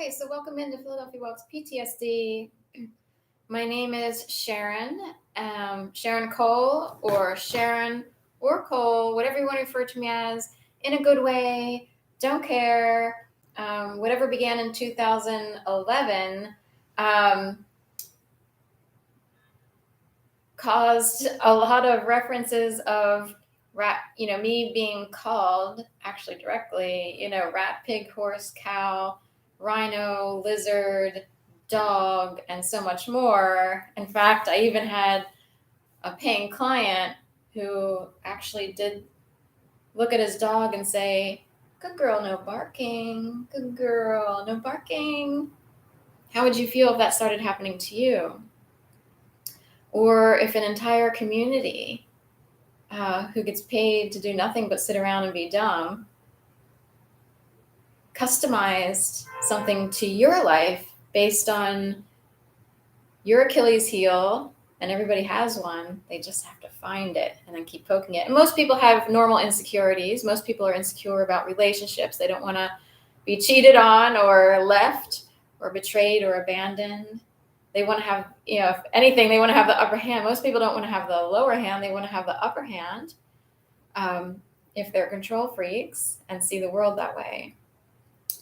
Okay, so welcome into Philadelphia Walks PTSD. My name is Sharon, Sharon Cole, or Sharon or Cole, whatever you want to refer to me as, in a good way, don't care. Whatever began in 2011 caused a lot of references of me being called actually directly, rat, pig, horse, cow, rhino, lizard, dog, and so much more. In fact, I even had a paying client who actually did look at his dog and say, "Good girl, no barking. Good girl, no barking." How would you feel if that started happening to you? Or if an entire community who gets paid to do nothing but sit around and be dumb customized something to your life based on your Achilles heel, and everybody has one. They just have to find it and then keep poking it. And most people have normal insecurities. Most people are insecure about relationships. They don't want to be cheated on or left or betrayed or abandoned. They want to have, if anything, they want to have the upper hand. Most people don't want to have the lower hand. They want to have the upper hand if they're control freaks and see the world that way.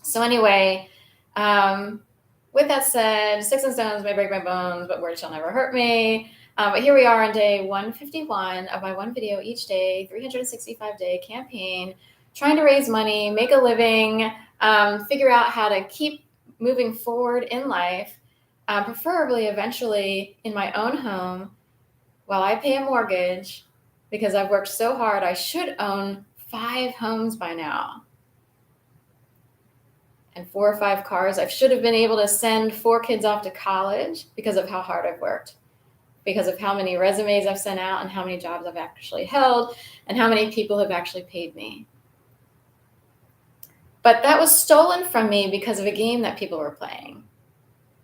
So anyway, with that said, sticks and stones may break my bones, but words shall never hurt me. But here we are on day 151 of my one video each day, 365-day campaign, trying to raise money, make a living, figure out how to keep moving forward in life, preferably eventually in my own home while I pay a mortgage, because I've worked so hard. I should own 5 homes by now and 4 or 5 cars. I should have been able to send 4 kids off to college because of how hard I've worked, because of how many resumes I've sent out and how many jobs I've actually held and how many people have actually paid me. But that was stolen from me because of a game that people were playing,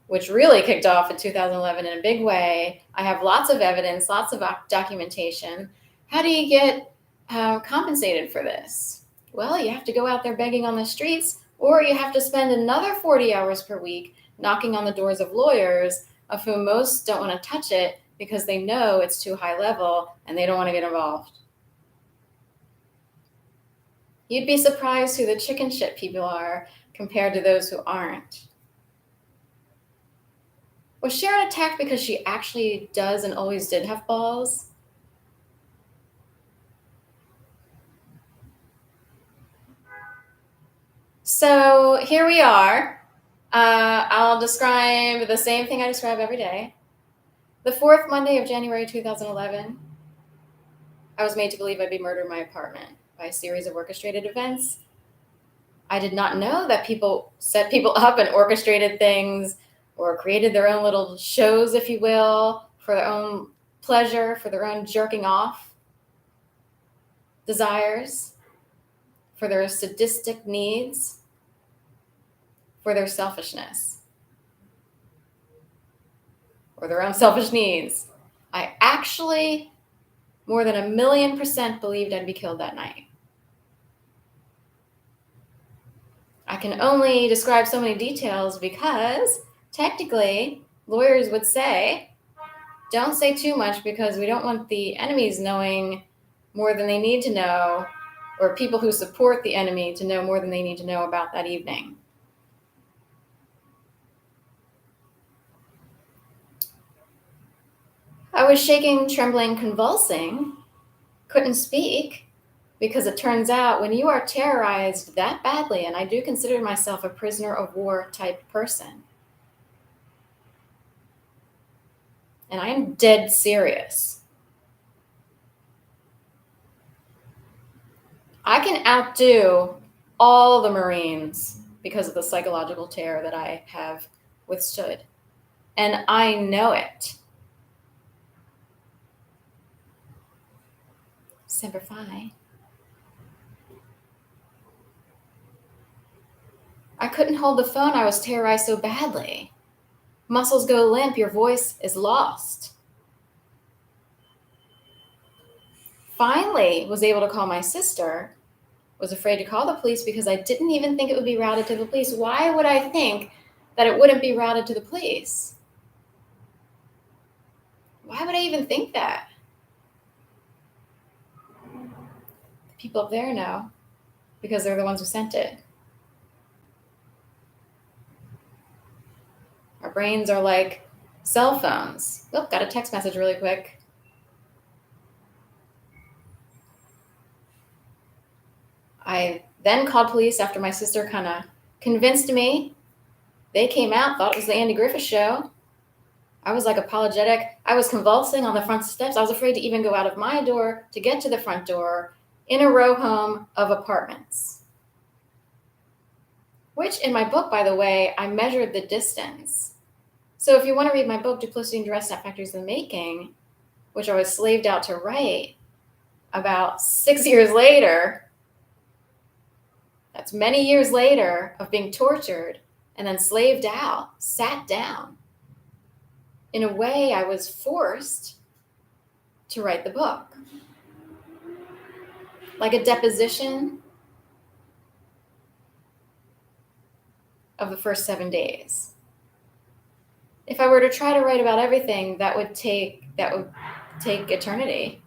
which really kicked off in 2011 in a big way. I have lots of evidence, lots of documentation. How do you get compensated for this? Well, you have to go out there begging on the streets, or you have to spend another 40 hours per week knocking on the doors of lawyers, of whom most don't want to touch it because they know it's too high level and they don't want to get involved. You'd be surprised who the chicken shit people are compared to those who aren't. Was Sharon attacked because she actually does and always did have balls? So here we are. I'll describe the same thing I describe every day. The 4th Monday of January 2011, I was made to believe I'd be murdered in my apartment by a series of orchestrated events. I did not know that people set people up and orchestrated things or created their own little shows, if you will, for their own pleasure, for their own jerking off desires, for their sadistic needs, for their selfishness, or their own selfish needs. I actually, more than 1,000,000% believed I'd be killed that night. I can only describe so many details because, technically, lawyers would say, don't say too much because we don't want the enemies knowing more than they need to know, or people who support the enemy to know more than they need to know about that evening. I was shaking, trembling, convulsing, couldn't speak, because it turns out when you are terrorized that badly, and I do consider myself a prisoner of war type person, and I am dead serious, I can outdo all the Marines because of the psychological terror that I have withstood. And I know it. Semper Fi. I couldn't hold the phone. I was terrorized so badly. Muscles go limp. Your voice is lost. Finally, was able to call my sister. Was afraid to call the police because I didn't even think it would be routed to the police. Why would I think that it wouldn't be routed to the police. Why would I even think that? The people up there know because they're the ones who sent it. Our brains are like cell phones. Oh, got a text message really quick. I then called police after my sister kind of convinced me. They came out, thought it was the Andy Griffith show. I was like apologetic. I was convulsing on the front steps. I was afraid to even go out of my door to get to the front door in a row home of apartments. Which in my book, by the way, I measured the distance. So if you want to read my book, Duplicity and Duress, Not Factories in the Making, which I was slaved out to write about 6 years later, that's many years later of being tortured and then slaved out, sat down. In a way, I was forced to write the book. Like a deposition of the first 7 days. If I were to try to write about everything, that would take eternity.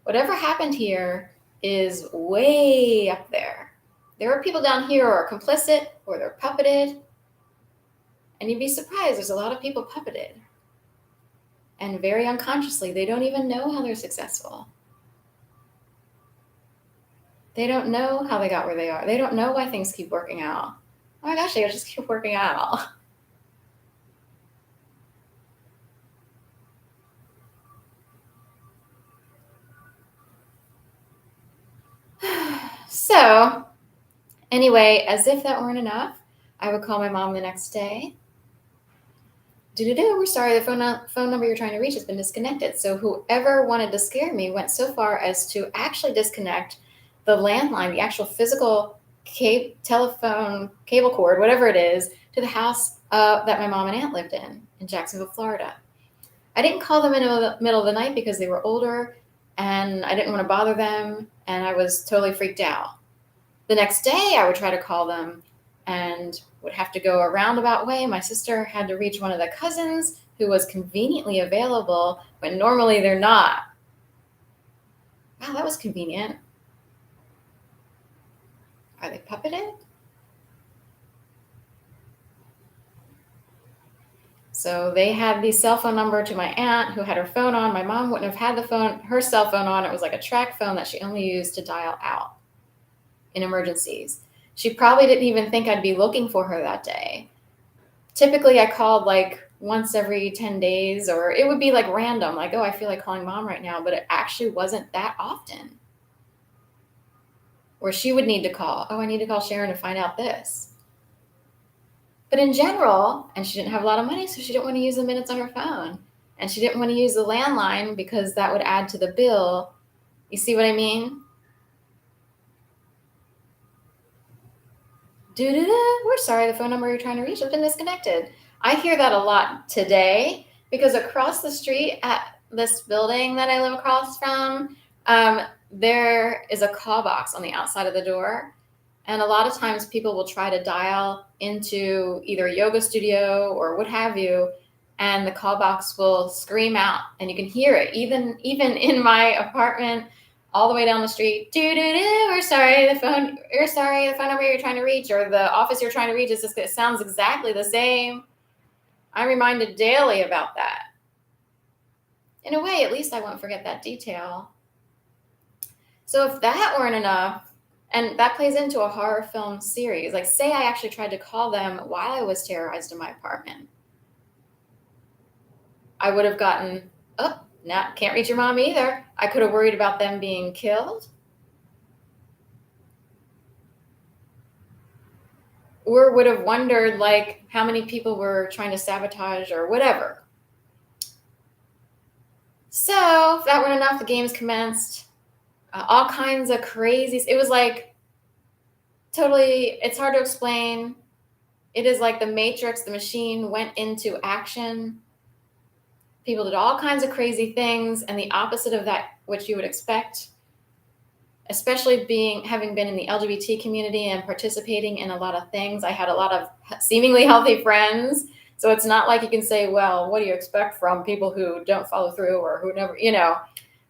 Whatever happened here is way up there. There are people down here who are complicit or they're puppeted. And you'd be surprised, there's a lot of people puppeted. And very unconsciously, they don't even know how they're successful. They don't know how they got where they are. They don't know why things keep working out. Oh my gosh, they just keep working out. So, anyway, as if that weren't enough, I would call my mom the next day. We're sorry, the phone number you're trying to reach has been disconnected. So whoever wanted to scare me went so far as to actually disconnect the landline, the actual physical telephone cable cord, whatever it is, to the house that my mom and aunt lived in Jacksonville, Florida. I didn't call them in the middle of the night because they were older and I didn't want to bother them, and I was totally freaked out. The next day, I would try to call them and would have to go a roundabout way. My sister had to reach one of the cousins who was conveniently available when normally they're not. Wow, that was convenient. Are they puppeted? So they had the cell phone number to my aunt who had her phone on. My mom wouldn't have had her cell phone on. It was like a track phone that she only used to dial out in emergencies. She probably didn't even think I'd be looking for her that day. Typically, I called like once every 10 days, or it would be like random, like, oh, I feel like calling mom right now, but it actually wasn't that often. Or she would need to call, oh, I need to call Sharon to find out this. But in general, and she didn't have a lot of money, so she didn't want to use the minutes on her phone. And she didn't want to use the landline because that would add to the bill. You see what I mean? We're sorry, the phone number you're trying to reach has been disconnected. I hear that a lot today because across the street at this building that I live across from, there is a call box on the outside of the door. And a lot of times people will try to dial into either a yoga studio or what have you, and the call box will scream out and you can hear it even in my apartment all the way down the street. We're sorry, the phone number you're trying to reach or the office you're trying to reach it sounds exactly the same. I'm reminded daily about that. In a way, at least I won't forget that detail. So if that weren't enough, and that plays into a horror film series, like say I actually tried to call them while I was terrorized in my apartment, I would have gotten, can't reach your mom either. I could have worried about them being killed. Or would have wondered like how many people were trying to sabotage or whatever. So if that weren't enough, the games commenced. All kinds of crazy. It was like totally, it's hard to explain. It is like the Matrix, the machine went into action. People did all kinds of crazy things, and the opposite of that, which you would expect. especially having been in the LGBT community and participating in a lot of things. I had a lot of seemingly healthy friends. So it's not like you can say, well, what do you expect from people who don't follow through or who never,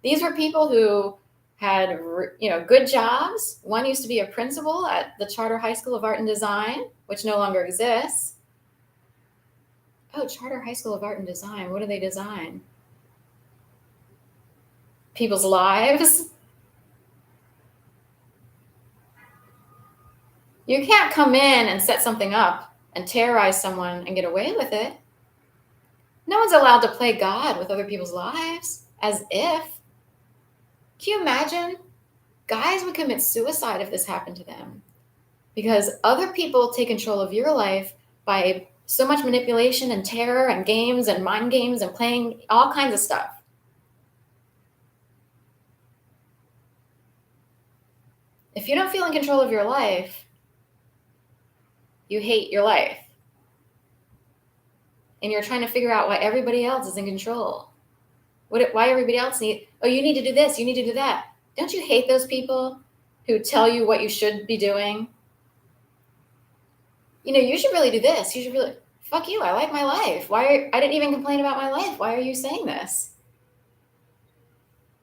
these were people who had, good jobs. One used to be a principal at the Charter High School of Art and Design, which no longer exists. Oh, Charter High School of Art and Design. What do they design? People's lives. You can't come in and set something up and terrorize someone and get away with it. No one's allowed to play God with other people's lives, as if. Can you imagine? Guys would commit suicide if this happened to them, because other people take control of your life by so much manipulation and terror and games and mind games and playing all kinds of stuff. If you don't feel in control of your life, you hate your life. And you're trying to figure out why everybody else is in control. Why everybody else you need to do this, you need to do that. Don't you hate those people who tell you what you should be doing? You should really do this. You should really, fuck you, I like my life. I didn't even complain about my life. Why are you saying this?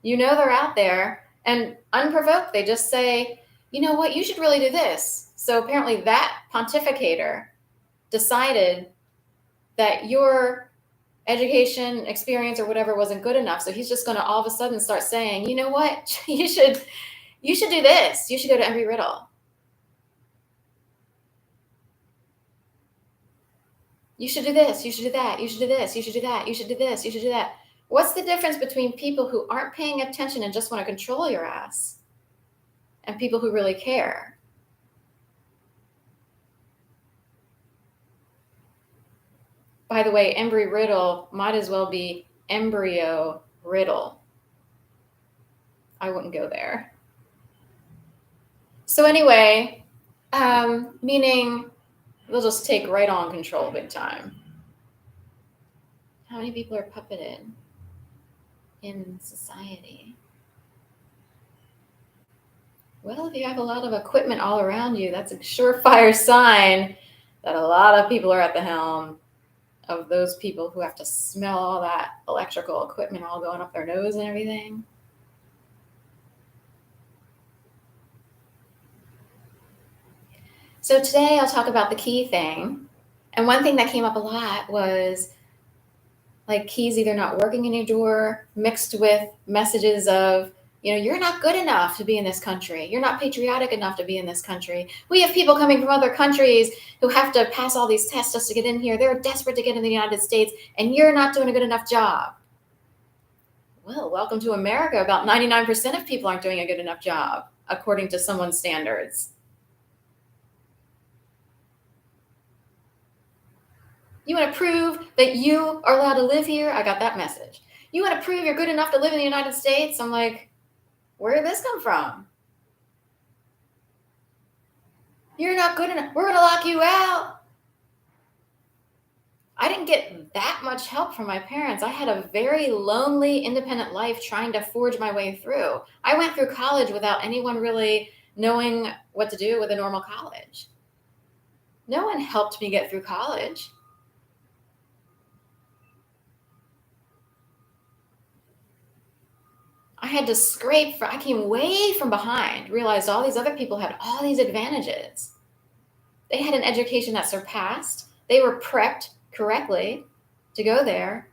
They're out there, and unprovoked, they just say, you know what, you should really do this. So apparently that pontificator decided that your education experience or whatever wasn't good enough. So he's just going to all of a sudden start saying, you know what, you should do this. You should go to Embry-Riddle. You should do this. You should do that. You should do this. You should do that. You should do this. You should do that. What's the difference between people who aren't paying attention and just want to control your ass and people who really care? By the way, Embry-Riddle might as well be embryo riddle. I wouldn't go there. So anyway, meaning they'll just take right on control big time. How many people are puppeted in society? Well, if you have a lot of equipment all around you, that's a surefire sign that a lot of people are at the helm of those people who have to smell all that electrical equipment all going up their nose and everything. So today I'll talk about the key thing. And one thing that came up a lot was like keys either not working in your door mixed with messages of, you're not good enough to be in this country. You're not patriotic enough to be in this country. We have people coming from other countries who have to pass all these tests just to get in here. They're desperate to get in the United States, and you're not doing a good enough job. Well, welcome to America. About 99% of people aren't doing a good enough job, according to someone's standards. You want to prove that you are allowed to live here? I got that message. You want to prove you're good enough to live in the United States? I'm like, where did this come from? You're not good enough. We're going to lock you out. I didn't get that much help from my parents. I had a very lonely, independent life trying to forge my way through. I went through college without anyone really knowing what to do with a normal college. No one helped me get through college. I had to scrape I came way from behind, realized all these other people had all these advantages. They had an education that surpassed. They were prepped correctly to go there.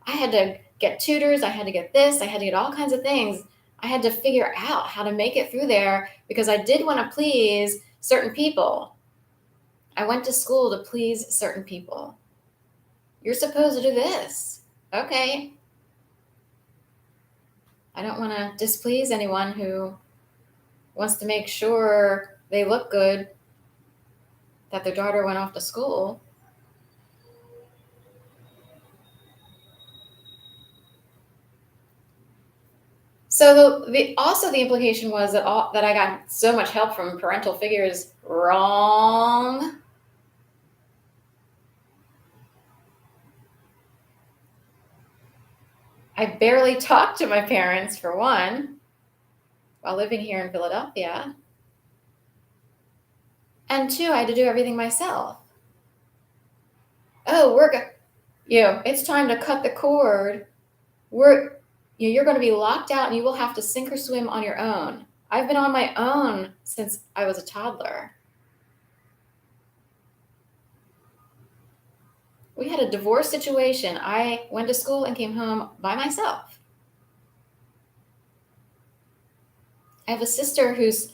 I had to get tutors. I had to get this. I had to get all kinds of things. I had to figure out how to make it through there because I did want to please certain people. I went to school to please certain people. You're supposed to do this. Okay. I don't want to displease anyone who wants to make sure they look good, that their daughter went off to school. So the implication was that I got so much help from parental figures. Wrong. I barely talked to my parents, for one. while living here in Philadelphia. And 2, I had to do everything myself. Oh, it's time to cut the cord. You're going to be locked out and you will have to sink or swim on your own. I've been on my own since I was a toddler. We had a divorce situation. I went to school and came home by myself. I have a sister who's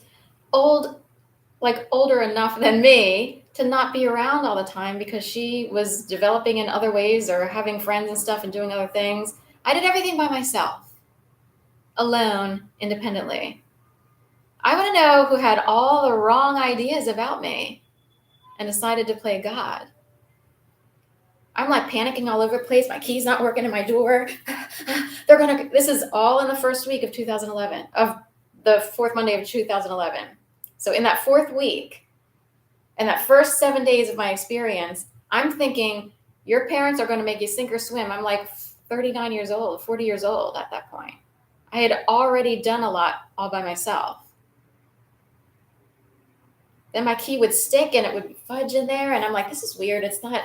older enough than me to not be around all the time because she was developing in other ways or having friends and stuff and doing other things. I did everything by myself, alone, independently. I want to know who had all the wrong ideas about me and decided to play God. I'm like panicking all over the place. My key's not working in my door. This is all in the first week of 2011, of the fourth Monday of 2011. So in that fourth week, and that first 7 days of my experience, I'm thinking, your parents are going to make you sink or swim. I'm like 39 years old, 40 years old at that point. I had already done a lot all by myself. Then my key would stick and it would fudge in there. And I'm like, this is weird. It's not,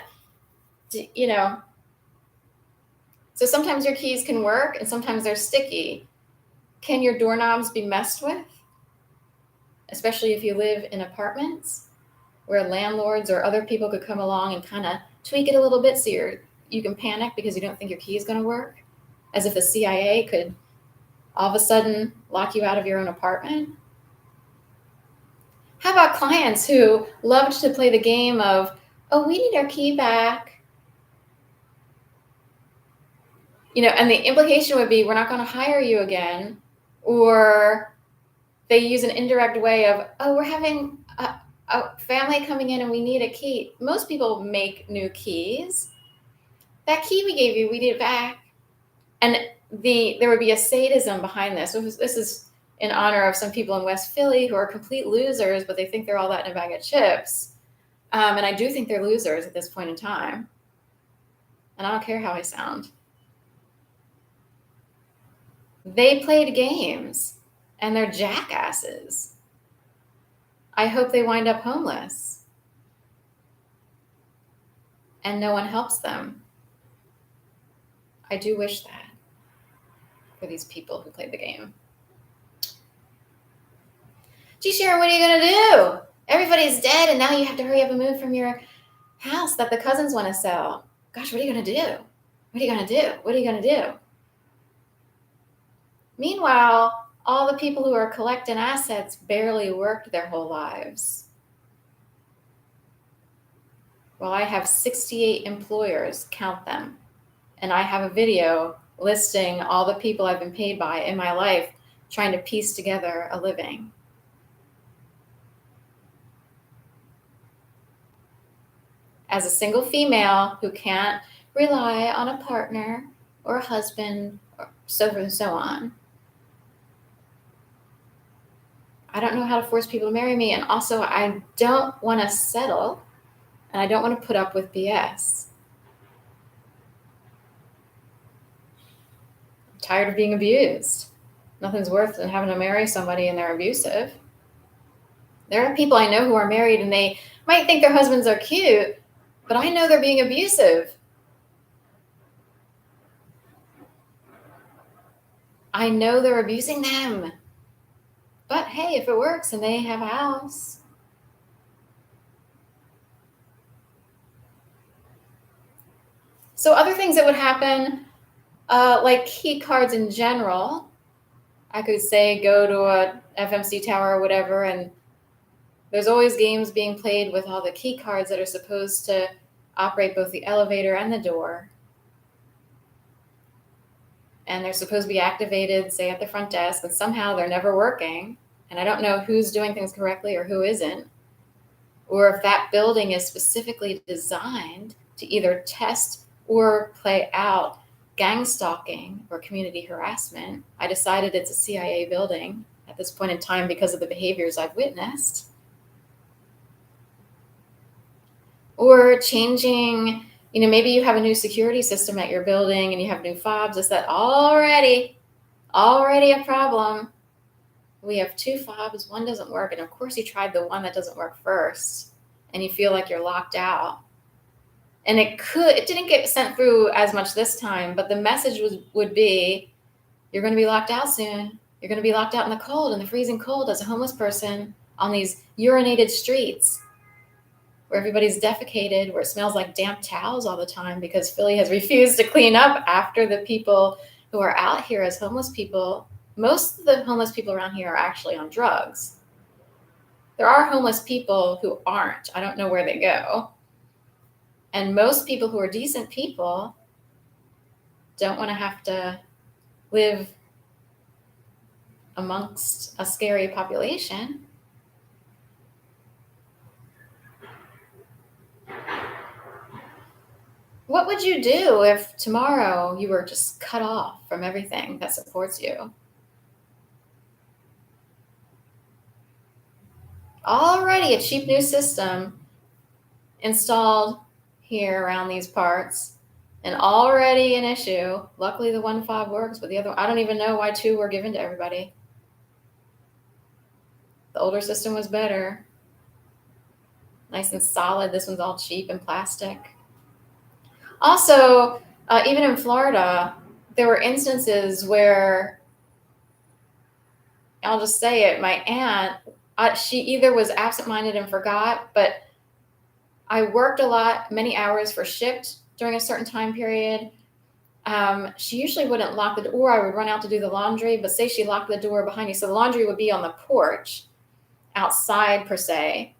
So sometimes your keys can work and sometimes they're sticky. Can your doorknobs be messed with? Especially if you live in apartments where landlords or other people could come along and kind of tweak it a little bit so you can panic because you don't think your key is going to work, as if the CIA could all of a sudden lock you out of your own apartment. How about clients who loved to play the game of, oh, we need our key back? And the implication would be, we're not going to hire you again. Or they use an indirect way of, oh, we're having a family coming in and we need a key. Most people make new keys. That key we gave you, we need it back. And there would be a sadism behind this. This is in honor of some people in West Philly who are complete losers, but they think they're all that in a bag of chips. And I do think they're losers at this point in time. And I don't care how I sound. They played games, and they're jackasses. I hope they wind up homeless. And no one helps them. I do wish that for these people who played the game. Gee, Sharon, what are you going to do? Everybody's dead, and now you have to hurry up and move from your house that the cousins want to sell. Gosh, what are you going to do? What are you going to do? What are you going to do? Meanwhile, all the people who are collecting assets barely worked their whole lives. Well, I have 68 employers, count them. And I have a video listing all the people I've been paid by in my life, trying to piece together a living. As a single female who can't rely on a partner or a husband, or so forth and so on, I don't know how to force people to marry me. And also, I don't want to settle, and I don't want to put up with BS. I'm tired of being abused. Nothing's worse than having to marry somebody and they're abusive. There are people I know who are married and they might think their husbands are cute, but I know they're being abusive. I know they're abusing them. But hey, if it works and they have a house. So other things that would happen, like key cards in general, I could say go to a FMC tower or whatever, and there's always games being played with all the key cards that are supposed to operate both the elevator and the door. And they're supposed to be activated, say, at the front desk, and somehow they're never working. And I don't know who's doing things correctly or who isn't. Or if that building is specifically designed to either test or play out gang stalking or community harassment. I decided it's a CIA building at this point in time because of the behaviors I've witnessed. Or changing, maybe you have a new security system at your building and you have new fobs. Is that already a problem? we have two fobs, one doesn't work, and of course you tried the one that doesn't work first, and you feel like you're locked out. And it didn't get sent through as much this time, but the message would be, you're going to be locked out soon. You're going to be locked out in the cold, in the freezing cold, as a homeless person on these urinated streets where everybody's defecated, where it smells like damp towels all the time because Philly has refused to clean up after the people who are out here as homeless people. Most of the homeless people around here are actually on drugs. There are homeless people who aren't. I don't know where they go. And most people who are decent people don't want to have to live amongst a scary population. What would you do if tomorrow you were just cut off from everything that supports you? Already a cheap new system installed here around these parts, and already an issue. Luckily the one fob works, but the other, I don't even know why two were given to everybody. The older system was better. Nice and solid. This one's all cheap and plastic. Also, even in Florida, there were instances where, I'll just say it, my aunt, she either was absent-minded and forgot, but I worked a lot, many hours for shift during a certain time period. She usually wouldn't lock the door. I would run out to do the laundry, but say she locked the door behind me. So the laundry would be on the porch outside per se.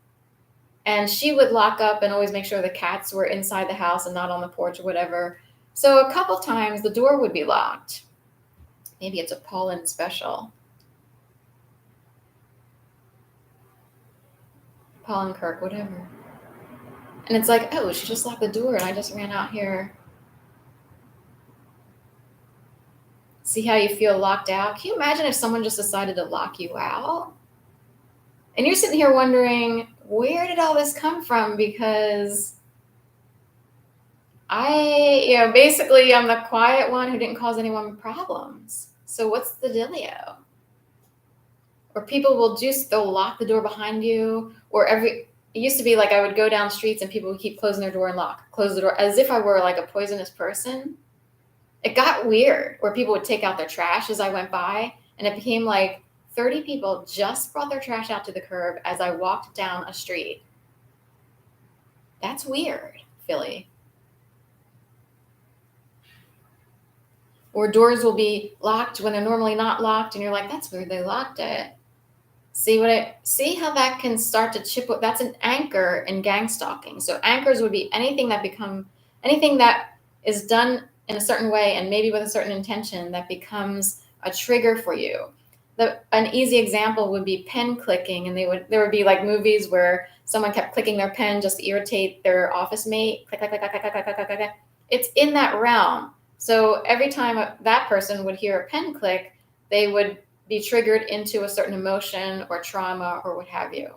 And she would lock up and always make sure the cats were inside the house and not on the porch or whatever. So a couple times the door would be locked. Maybe it's a pollen special. Pollen Kirk, whatever. And it's like, oh, she just locked the door and I just ran out here. See how you feel locked out? Can you imagine if someone just decided to lock you out? And you're sitting here wondering, where did all this come from? Because basically I'm the quiet one who didn't cause anyone problems. So what's the dealio? Or people will they'll lock the door behind you, or it used to be like I would go down streets and people would keep closing their door and close the door, as if I were like a poisonous person. It got weird where people would take out their trash as I went by, and it became like 30 people just brought their trash out to the curb as I walked down a street. That's weird, Philly. Or doors will be locked when they're normally not locked, and you're like, that's weird, they locked it. See how that can start to chip. That's an anchor in gang stalking. So anchors would be anything that is done in a certain way and maybe with a certain intention that becomes a trigger for you. An easy example would be pen clicking, and there would be like movies where someone kept clicking their pen just to irritate their office mate. Click, click, click, click, click, click, click, click, click. It's in that realm. So every time that person would hear a pen click, they would be triggered into a certain emotion or trauma or what have you.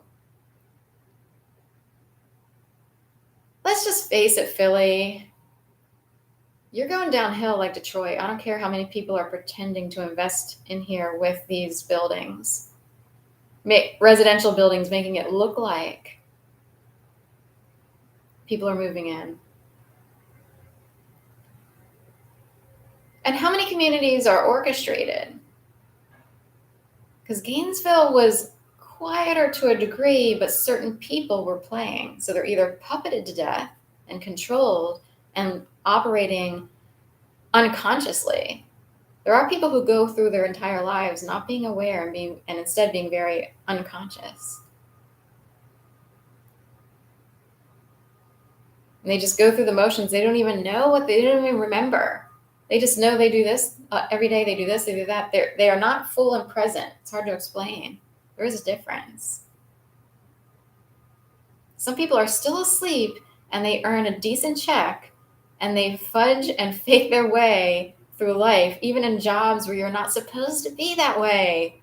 Let's just face it, Philly. You're going downhill like Detroit. I don't care how many people are pretending to invest in here with these buildings. Residential buildings, making it look like people are moving in. And how many communities are orchestrated? Because Gainesville was quieter to a degree, but certain people were playing. So they're either puppeted to death and controlled and operating unconsciously. There are people who go through their entire lives not being aware and instead being very unconscious. And they just go through the motions. They don't even know they don't even remember. They just know they do this every day. They do this, they do that. They are not full and present. It's hard to explain. There is a difference. Some people are still asleep and they earn a decent check and they fudge and fake their way through life, even in jobs where you're not supposed to be that way.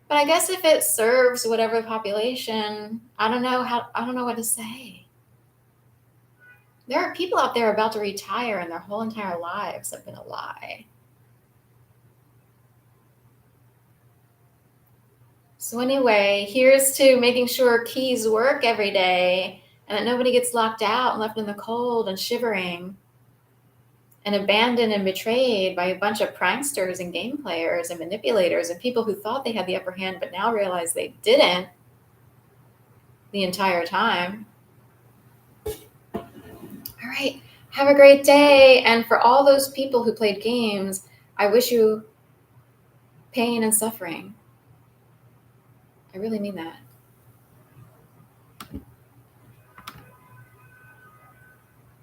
But I guess if it serves whatever population, I don't know what to say. There are people out there about to retire and their whole entire lives have been a lie. So anyway, here's to making sure keys work every day and that nobody gets locked out and left in the cold and shivering and abandoned and betrayed by a bunch of pranksters and game players and manipulators and people who thought they had the upper hand but now realize they didn't the entire time. All right, have a great day. And for all those people who played games, I wish you pain and suffering. I really mean that.